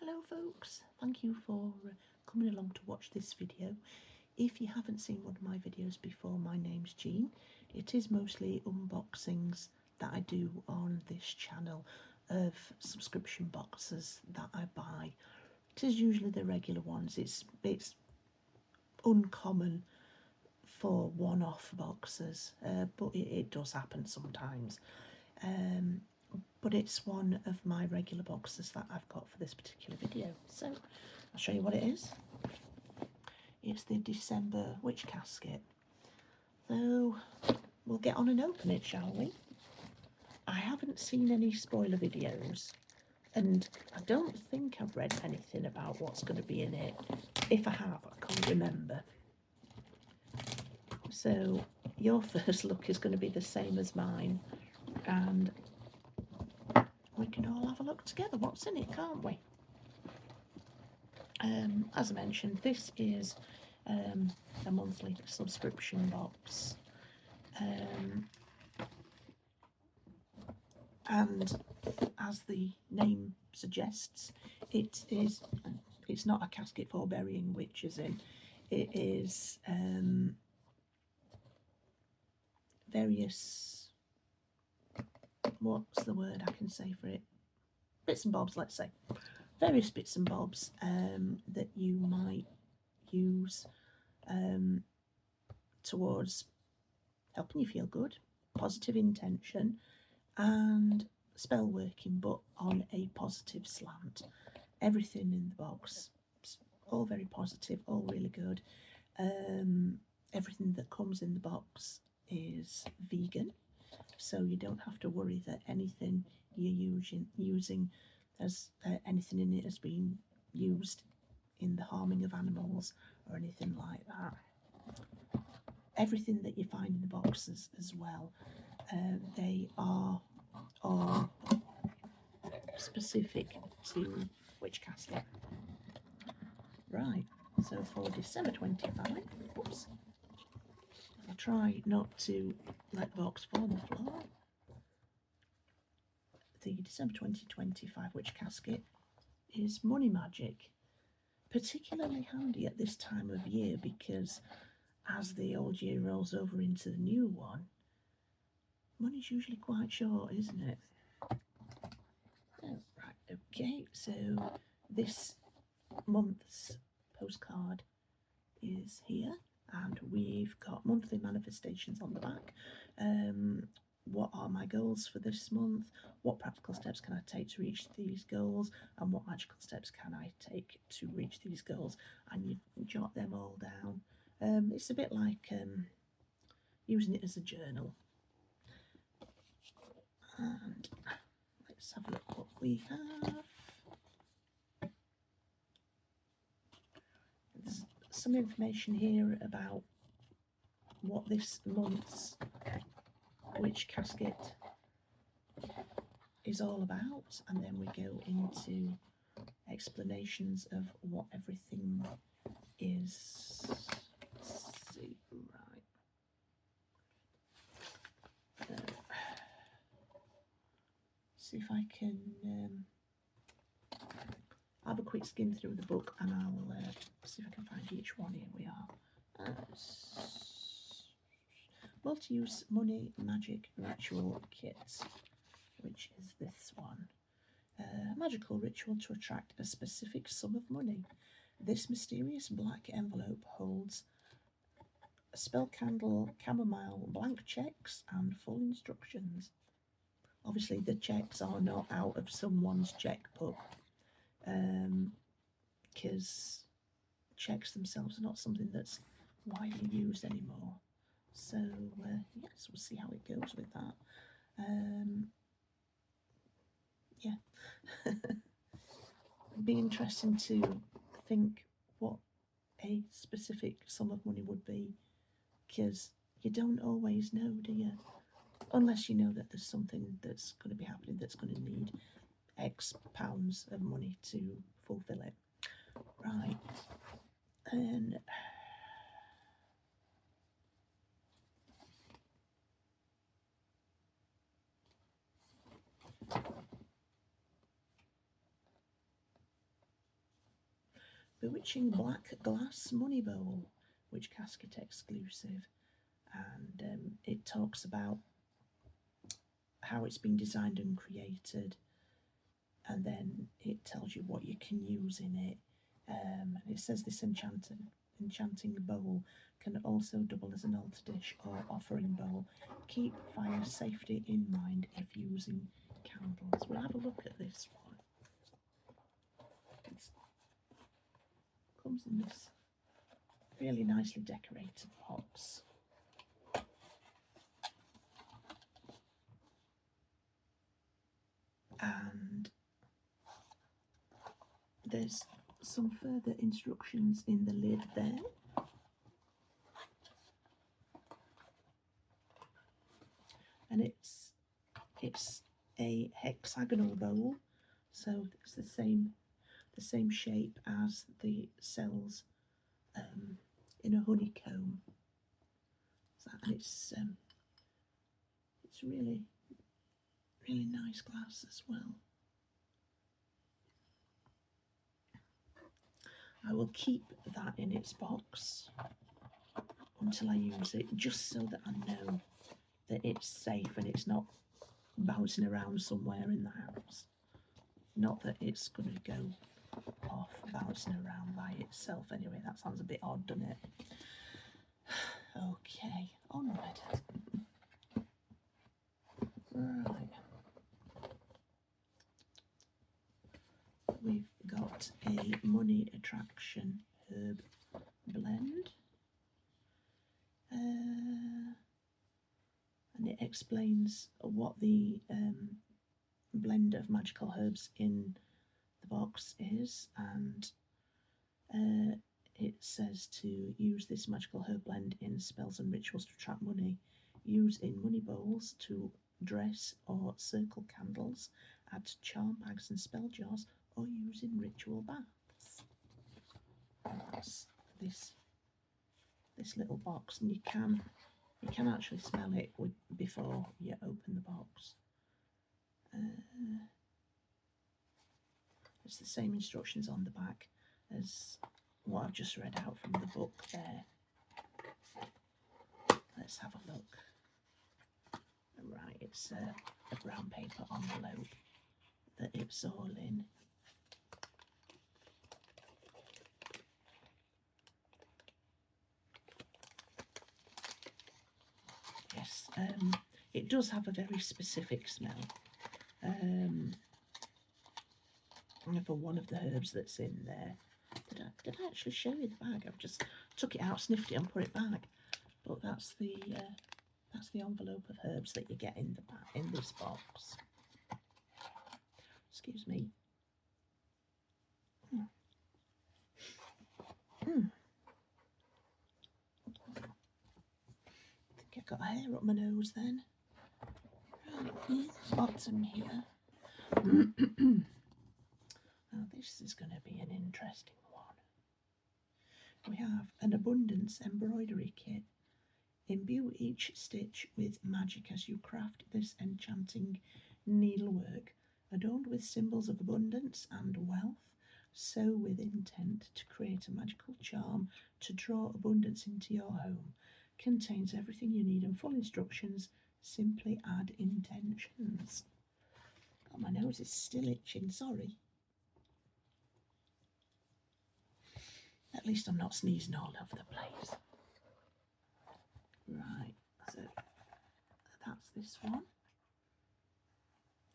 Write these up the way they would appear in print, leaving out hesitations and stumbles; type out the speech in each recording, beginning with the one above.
Hello folks, thank you for coming along to watch this video. If you haven't seen one of my videos before, my name's Jean. It is mostly unboxings that I do on this channel of subscription boxes that I buy. It is usually the regular ones. It's uncommon for one-off boxes, but it does happen sometimes. But it's one of my regular boxes that I've got for this particular video. So I'll show you what it is. It's the December Witch Casket. So we'll get on and open it, shall we? I haven't seen any spoiler videos, and I don't think I've read anything about what's going to be in it. If I have, I can't remember. So your first look is going to be the same as mine, and we can all have a look together what's in it, can't we? As I mentioned, this is a monthly subscription box, and as the name suggests, it's not a casket for burying witches in. It is various, what's the word I can say for it, bits and bobs, let's say, various bits and bobs that you might use towards helping you feel good, positive intention, and spell working, but on a positive slant. Everything in the box, all very positive, all really good. Everything that comes in the box is vegan, so you don't have to worry that anything you're using has anything in it has been used in the harming of animals or anything like that. Everything that you find in the boxes as well, they are all specific to Witch Casket. Right, so for December 25, oops, I'll try not to let the box fall on the floor. The December 2025 Witch Casket is Money Magic. Particularly handy at this time of year because as the old year rolls over into the new one, money's usually quite short, isn't it? Oh, right, okay, so this month's postcard is here, and we've got monthly manifestations on the back. What are my goals for this month? What practical steps can I take to reach these goals? And what magical steps can I take to reach these goals? And you jot them all down. It's a bit like using it as a journal. And let's have a look what we have. There's some information here about what this month's Witch Casket is all about, and then we go into explanations of what everything is. Let's see, right. See if I can have a quick skim through the book, and I'll see if I can find each one. Here we are. Multi-use money magic ritual kit, which is this one. Magical ritual to attract a specific sum of money. This mysterious black envelope holds a spell candle, chamomile, blank checks, and full instructions. Obviously, the checks are not out of someone's checkbook, because checks themselves are not something that's widely used anymore. So yes, we'll see how it goes with that. Yeah, it'd be interesting to think what a specific sum of money would be, because you don't always know, do you? Unless you know that there's something that's going to be happening that's going to need X pounds of money to fulfill it. Right, and bewitching black glass money bowl, Witch Casket exclusive. And it talks about how it's been designed and created, and then it tells you what you can use in it. And it says this enchanting bowl can also double as an altar dish or offering bowl. Keep fire safety in mind if using candles. We'll have a look at this one. It comes in this really nicely decorated box. And there's some further instructions in the lid there. And it's a hexagonal bowl, so it's the same shape as the cells in a honeycomb. And it's really nice glass as well. I will keep that in its box until I use it, just so that I know that it's safe and it's not bouncing around somewhere in the house. Not that it's going to go off bouncing around by itself anyway. That sounds a bit odd, doesn't it? Okay, onward. Right. We've got a money attraction herb blend. And it explains what the blend of magical herbs in the box is, and it says to use this magical herb blend in spells and rituals to attract money. Use in money bowls to dress or circle candles, add to charm bags and spell jars, or use in ritual baths. And that's this little box, and you can actually smell it before you open the box. It's the same instructions on the back as what I've just read out from the book there. Let's have a look. Right, it's a brown paper envelope that it's all in. Yes, it does have a very specific smell for one of the herbs that's in there. Did I actually show you the bag? I've just took it out, sniffed it and put it back. But that's the envelope of herbs that you get in this box. Excuse me. I think I've got a hair up my nose then. Right, bottom here. Now this is going to be an interesting one. We have an abundance embroidery kit. Imbue each stitch with magic as you craft this enchanting needlework, adorned with symbols of abundance and wealth. Sew with intent to create a magical charm to draw abundance into your home. Contains everything you need and full instructions. Simply add intentions. Oh, my nose is still itching, sorry. At least I'm not sneezing all over the place. Right, so that's this one.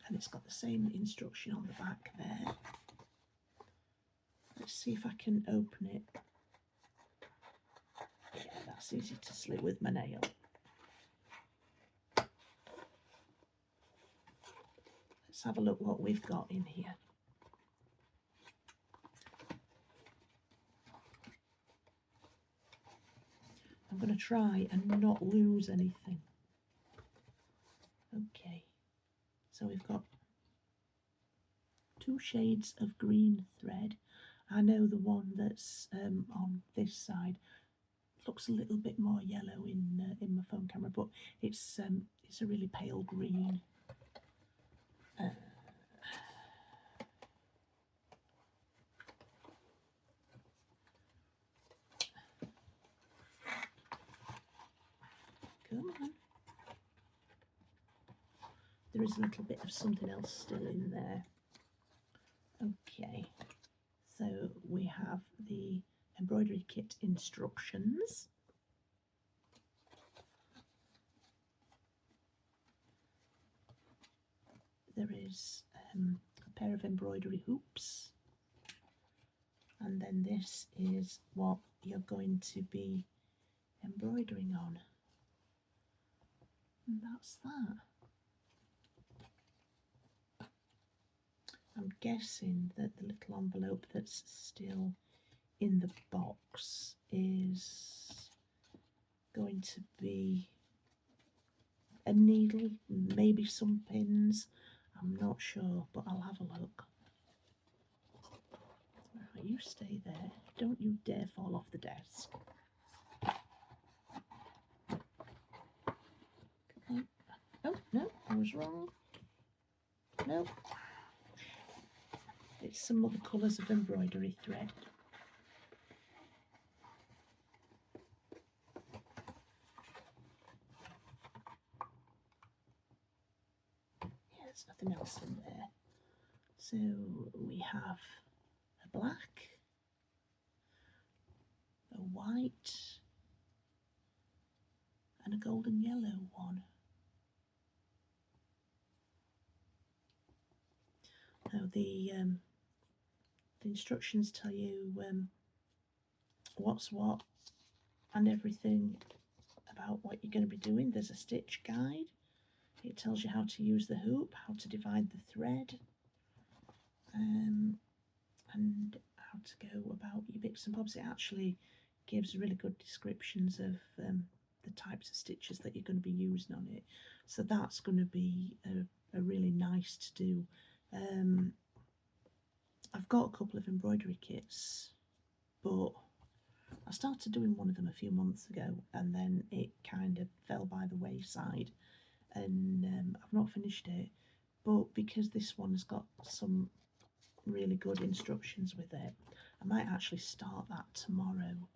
And it's got the same instruction on the back there. Let's see if I can open it. Yeah, that's easy to slit with my nail. Let's have a look what we've got in here. I'm going to try and not lose anything. Okay, so we've got 2 shades of green thread. I know the one that's on this side looks a little bit more yellow in my phone camera, but it's a really pale green. there is a little bit of something else still in there. Okay, so we have the embroidery kit instructions. There is a pair of embroidery hoops, and then this is what you're going to be embroidering on, and that's that. I'm guessing that the little envelope that's still in the box is going to be a needle, maybe some pins. I'm not sure, but I'll have a look. Right, you stay there. Don't you dare fall off the desk. Okay. Oh, no, I was wrong. No. It's some other colours of embroidery thread. Yeah, there's nothing else in there. So we have a black, a white, and a golden yellow one. Now the instructions tell you what's what and everything about what you're going to be doing. There's a stitch guide. It tells you how to use the hoop, how to divide the thread, and how to go about your bits and bobs. It actually gives really good descriptions of the types of stitches that you're going to be using on it. So that's going to be a really nice to do. I've got a couple of embroidery kits, but I started doing one of them a few months ago and then it kind of fell by the wayside, and I've not finished it. But because this one's got some really good instructions with it, I might actually start that tomorrow,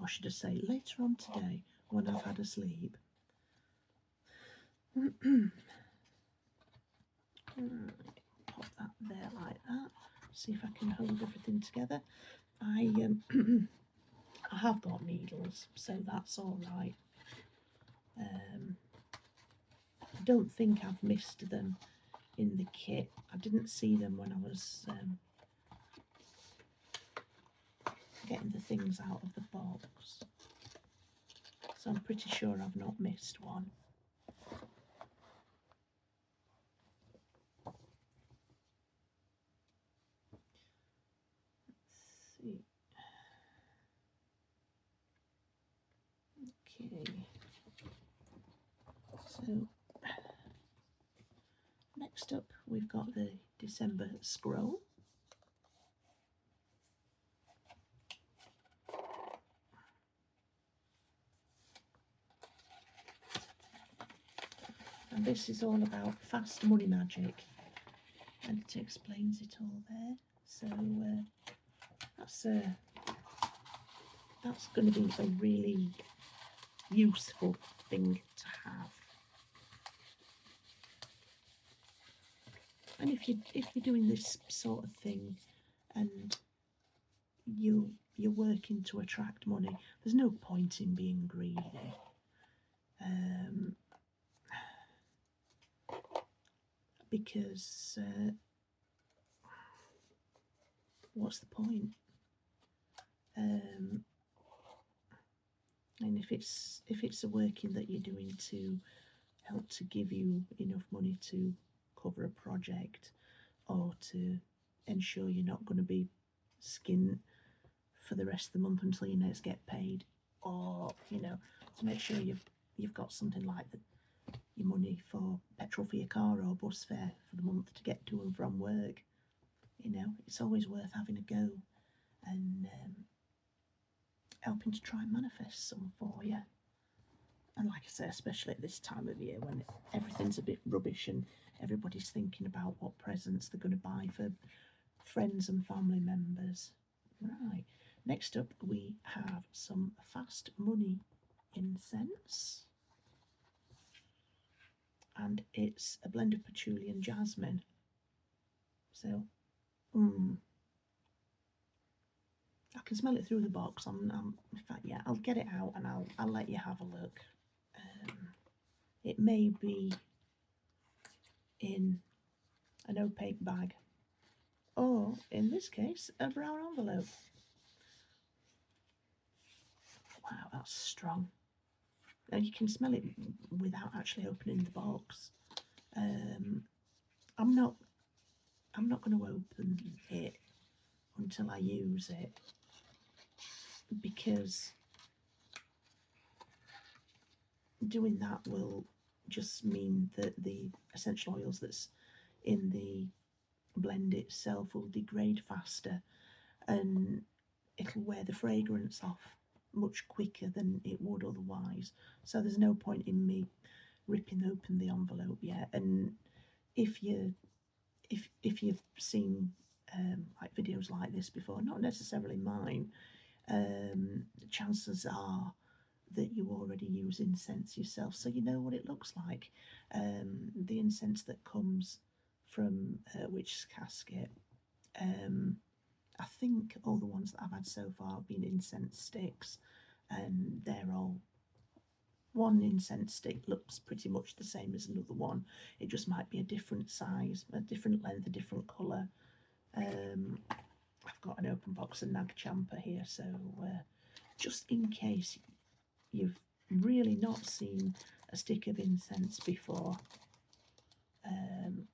or should I say later on today when I've had a sleep. Pop that there like that. See if I can hold everything together. I have got needles, so that's all right. I don't think I've missed them in the kit. I didn't see them when I was getting the things out of the box, so I'm pretty sure I've not missed one. Let's see. Okay, so next up we've got the December scroll. And this is all about fast money magic, and it explains it all there. So that's going to be a really useful thing to have. And if you're doing this sort of thing and you're working to attract money, there's no point in being greedy. Because what's the point? And if it's a working that you're doing to help to give you enough money to cover a project, or to ensure you're not going to be skint for the rest of the month until your next get paid, or to make sure you've got something like your money for petrol for your car or bus fare for the month to get to and from work, it's always worth having a go and helping to try and manifest some for you. And like I say, especially at this time of year when everything's a bit rubbish and everybody's thinking about what presents they're going to buy for friends and family members. Right, next up we have some fast money incense. and it's a blend of patchouli and jasmine. So, I can smell it through the box. In fact, yeah, I'll get it out and I'll let you have a look. It may be in an opaque bag, or in this case, a brown envelope. Wow, that's strong. And you can smell it without actually opening the box. I'm not going to open it until I use it, because doing that will just mean that the essential oils that's in the blend itself will degrade faster, and it'll wear the fragrance off much quicker than it would otherwise. So there's no point in me ripping open the envelope yet. And if you've seen like videos like this before, not necessarily mine, chances are that you already use incense yourself, so you know what it looks like. The incense that comes from Witch Casket, I think all the ones that I've had so far have been incense sticks, and they're all, one incense stick looks pretty much the same as another one. It just might be a different size, a different length, a different colour. I've got an open box of Nag Champa here, so just in case you've really not seen a stick of incense before, I've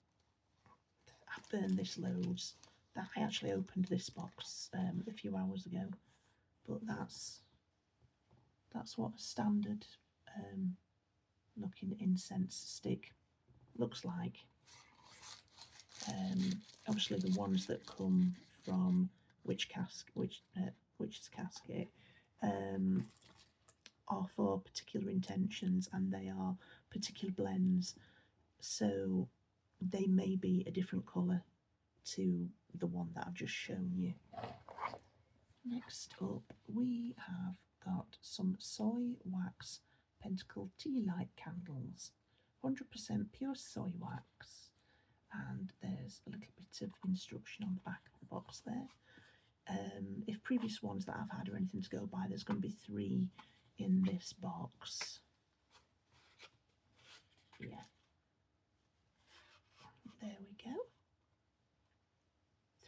burned this loads. That I actually opened this box a few hours ago, but that's what a standard looking incense stick looks like. Obviously the ones that come from Witch's Casket are for particular intentions, and they are particular blends, so they may be a different colour to the one that I've just shown you. Next up, we have got some soy wax pentacle tea light candles, 100% pure soy wax, and there's a little bit of instruction on the back of the box there. If previous ones that I've had are anything to go by, there's going to be 3 in this box. Yeah, there we go.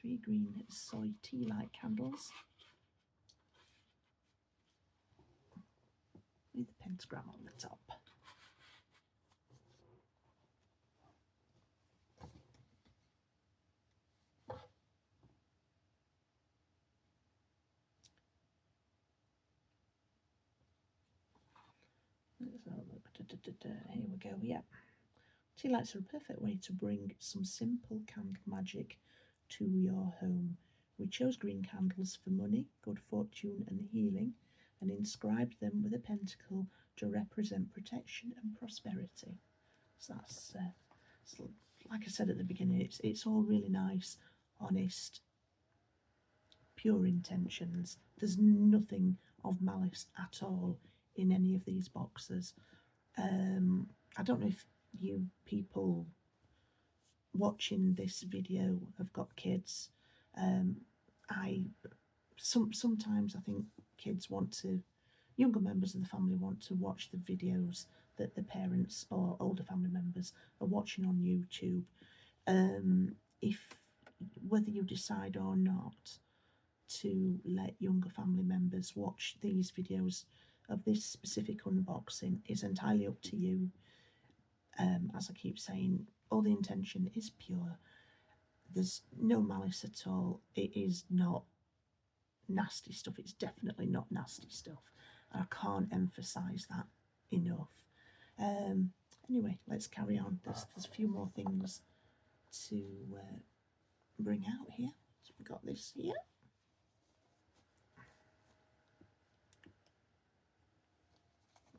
3 green soy tea light candles with a pentagram on the top. Let's have a look. Here we go. Yeah. Tea lights are a perfect way to bring some simple candle magic to your home. We chose green candles for money, good fortune and healing, and inscribed them with a pentacle to represent protection and prosperity. So that's, like I said at the beginning, it's all really nice, honest, pure intentions. There's nothing of malice at all in any of these boxes. I don't know if you people watching this video have got kids. Sometimes I think kids younger members of the family want to watch the videos that the parents or older family members are watching on YouTube. Whether you decide or not to let younger family members watch these videos of this specific unboxing is entirely up to you. As I keep saying, all the intention is pure. There's no malice at all. It is not nasty stuff. It's definitely not nasty stuff. I can't emphasise that enough. Anyway, let's carry on. There's a few more things to bring out here. So we've got this here.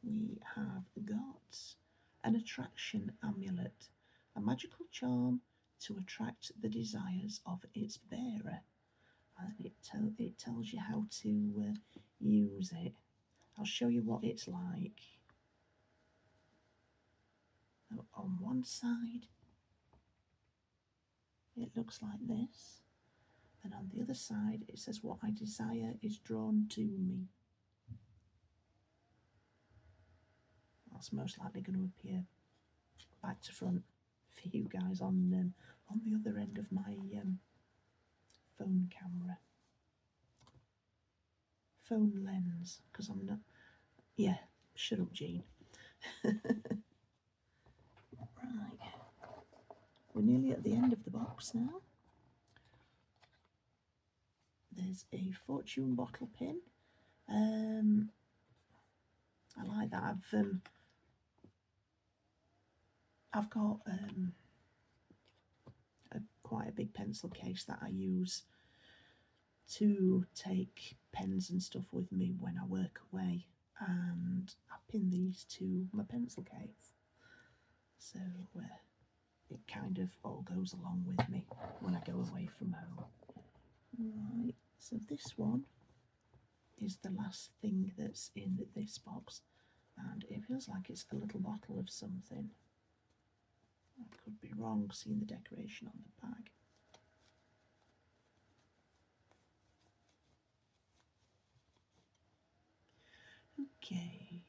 We have got an attraction amulet, a magical charm to attract the desires of its bearer. And it tells you how to use it. I'll show you what it's like. So on one side it looks like this, and on the other side it says, "What I desire is drawn to me." That's most likely going to appear back to front for you guys on the other end of my phone camera. Phone lens, because I'm not... Yeah, shut up, Jean. Right. We're nearly at the end of the box now. There's a fortune bottle pin. I like that. I've got quite a big pencil case that I use to take pens and stuff with me when I work away, and I pin these to my pencil case, so it kind of all goes along with me when I go away from home. Right, so this one is the last thing that's in this box, and it feels like it's a little bottle of something. I could be wrong seeing the decoration on the bag. Okay,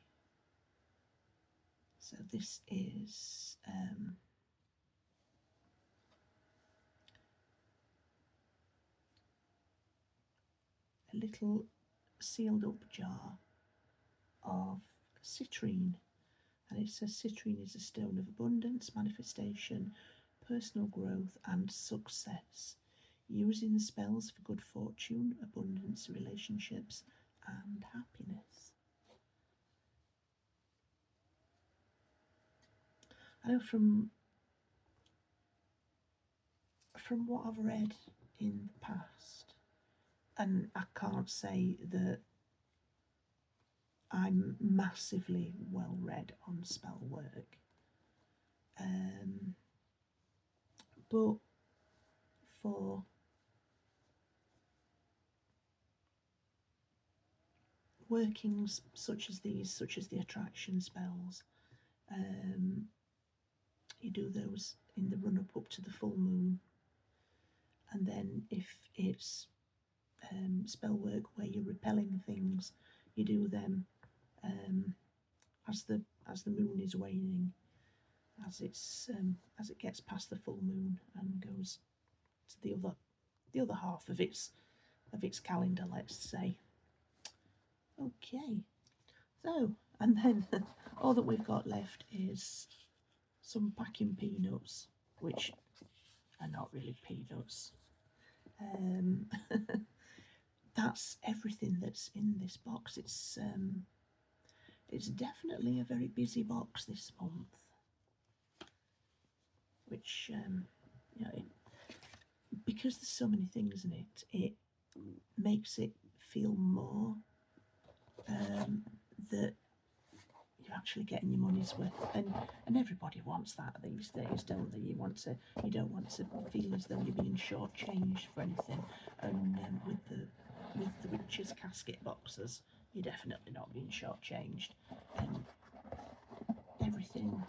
so this is a little sealed up jar of citrine, and it says citrine is a stone of abundance, manifestation, personal growth and success, using spells for good fortune, abundance, relationships and happiness. I know from what I've read in the past, and I can't say that I'm massively well read on spell work, but for workings such as these, such as the attraction spells, you do those in the run-up to the full moon, and then if it's spell work where you're repelling things, you do them as the moon is waning, as it gets past the full moon and goes to the other half of its calendar, let's say. Okay, so, and then all that we've got left is some packing peanuts, which are not really peanuts. That's everything that's in this box. It's definitely a very busy box this month, which because there's so many things in it, it makes it feel more that you're actually getting your money's worth, and everybody wants that these days, don't they? You don't want to feel as though you're being shortchanged for anything, and with the Witch's Casket boxes, you're definitely not being shortchanged, and everything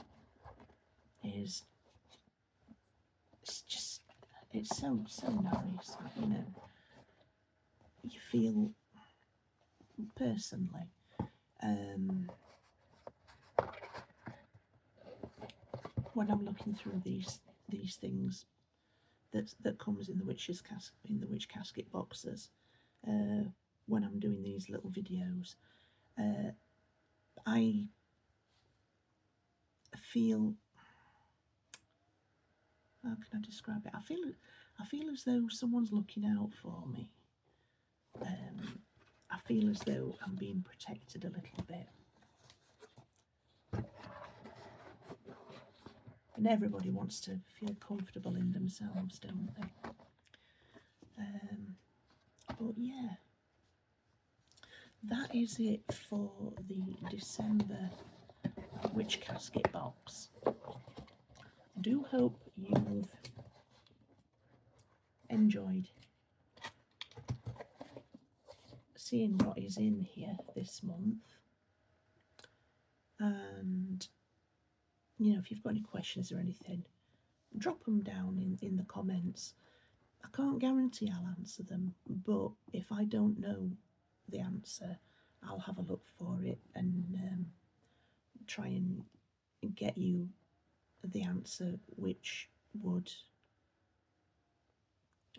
is, it's so nice, you know. You feel, personally, when I'm looking through these things that comes in the Witch Casket boxes, when I'm doing these little videos, I feel, how can I describe it? I feel as though someone's looking out for me. I feel as though I'm being protected a little bit. And everybody wants to feel comfortable in themselves, don't they? But yeah, that is it for the December Witch Casket box. I do hope you've enjoyed seeing what is in here this month, and you know, if you've got any questions or anything, drop them down in the comments. I can't guarantee I'll answer them, but if I don't know the answer, I'll have a look for it and try and get you the answer which would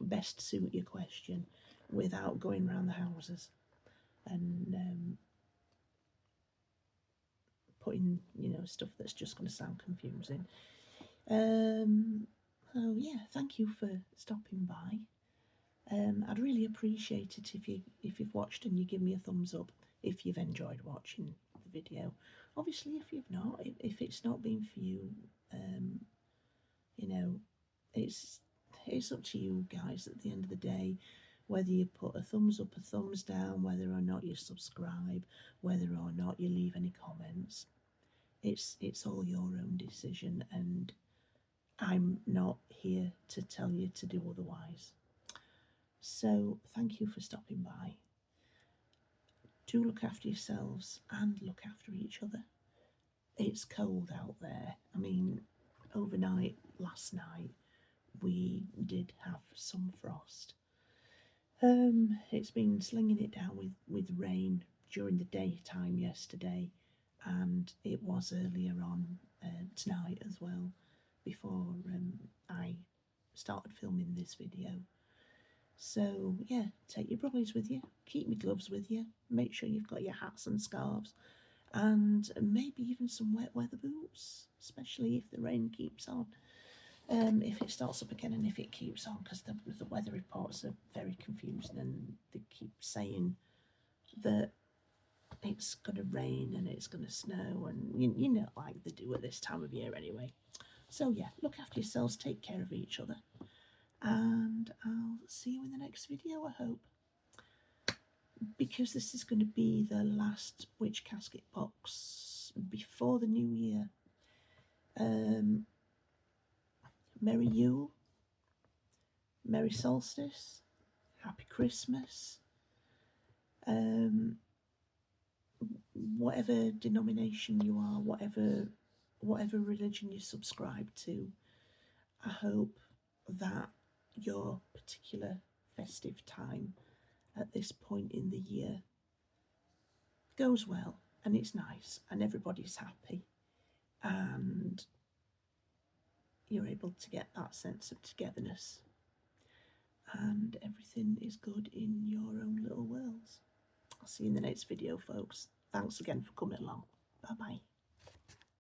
best suit your question without going round the houses and putting, you know, stuff that's just going to sound confusing. So yeah, thank you for stopping by. I'd really appreciate it if you've watched and you give me a thumbs up if you've enjoyed watching the video. Obviously, if you've not, if it's not been for you, you know, it's up to you guys at the end of the day, whether you put a thumbs up, a thumbs down, whether or not you subscribe, whether or not you leave any comments. It's all your own decision, and I'm not here to tell you to do otherwise. So thank you for stopping by. Do look after yourselves and look after each other. It's cold out there. I mean, overnight last night we did have some frost. It's been slinging it down with rain during the daytime yesterday, and it was earlier on tonight as well, before I started filming this video. So yeah, take your brollies with you, keep your gloves with you, make sure you've got your hats and scarves, and maybe even some wet weather boots, especially if the rain keeps on. If it starts up again and if it keeps on, because the weather reports are very confusing and they keep saying that it's going to rain and it's going to snow, and you know, like they do at this time of year anyway. So yeah, look after yourselves, take care of each other, and I'll see you in the next video, I hope. Because this is going to be the last Witch Casket box before the new year. Merry Yule, Merry Solstice, Happy Christmas, whatever denomination you are, whatever religion you subscribe to, I hope that your particular festive time at this point in the year goes well and it's nice and everybody's happy and you're able to get that sense of togetherness and everything is good in your own little worlds. I'll see you in the next video, folks. Thanks again for coming along. Bye bye.